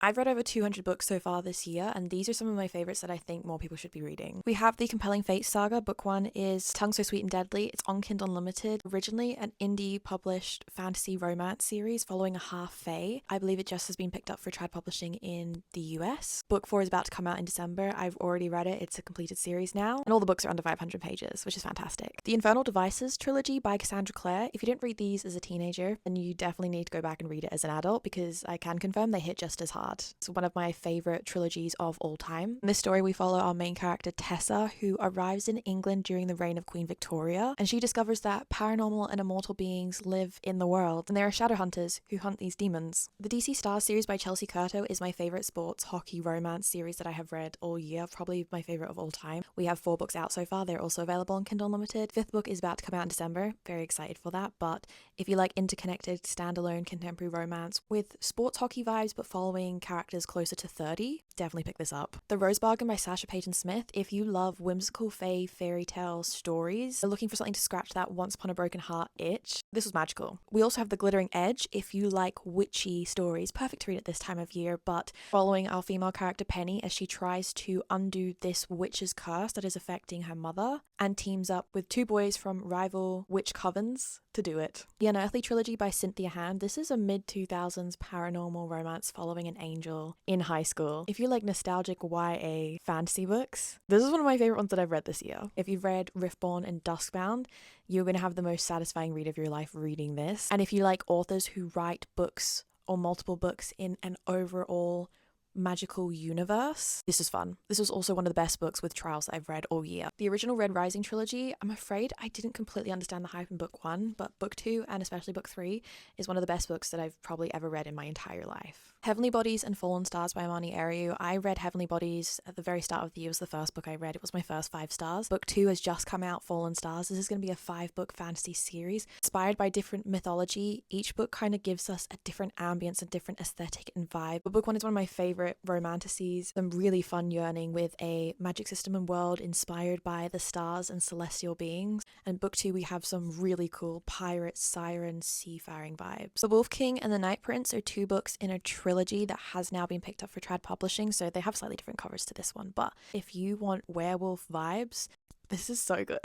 I've read over 200 books so far this year, and these are some of my favorites that I think more people should be reading. We have the Compelling Fate saga. Book 1 is Tongue So Sweet and Deadly. It's on Kindle Unlimited. Originally an indie published fantasy romance series following a half fae. I believe it just has been picked up for Trad Publishing in the US. Book 4 is about to come out in December. I've already read it. It's a completed series now, and all the books are under 500 pages, which is fantastic. The Infernal Devices trilogy by Cassandra Clare. If you didn't read these as a teenager, then you definitely need to go back and read it as an adult, because I can confirm they hit just as hard. It's one of my favorite trilogies of all time. In this story, we follow our main character Tessa, who arrives in England during the reign of Queen Victoria, and she discovers that paranormal and immortal beings live in the world, and there are shadow hunters who hunt these demons. The DC Stars series by Chelsea Curto is my favorite sports hockey romance series that I have read all year, probably my favorite of all time. We have 4 books out so far. They're also available on Kindle Unlimited. 5th book is about to come out in December. Very excited for that. But if you like interconnected, standalone contemporary romance with sports hockey vibes but following characters closer to 30, definitely pick this up. The Rose Bargain by Sasha Payton Smith. If you love whimsical fae fairy tale stories, looking for something to scratch that once upon a broken heart itch, this was magical. We also have The Glittering Edge. If you like witchy stories, perfect to read at this time of year, but following our female character Penny as she tries to undo this witch's curse that is affecting her mother, and teams up with 2 boys from rival witch covens to do it. The Unearthly trilogy by Cynthia Hand. This is a mid-2000s paranormal romance following an angel in high school. If you like nostalgic YA fantasy books, this is one of my favorite ones that I've read this year. If you've read Riftborn and Duskbound, you're going to have the most satisfying read of your life reading this. And if you like authors who write books or multiple books in an overall magical universe, this is fun. This was also one of the best books with trials that I've read all year. The original Red Rising trilogy, I'm afraid I didn't completely understand the hype in book 1, but book 2 and especially book 3 is one of the best books that I've probably ever read in my entire life. Heavenly Bodies and Fallen Stars by Amani Eriu. I read Heavenly Bodies at the very start of the year. It was the first book I read. It was my first 5 stars. Book 2 has just come out, Fallen Stars. This is going to be a 5-book fantasy series inspired by different mythology. Each book kind of gives us a different ambience, a different aesthetic and vibe. But book 1 is one of my favorite romanticities. Some really fun yearning with a magic system and world inspired by the stars and celestial beings. And book 2, we have some really cool pirate, siren, seafaring vibes. The Wolf King and the Night Prince are 2 books in a trilogy that has now been picked up for Trad Publishing, so they have slightly different covers to this one. But if you want werewolf vibes, this is so good.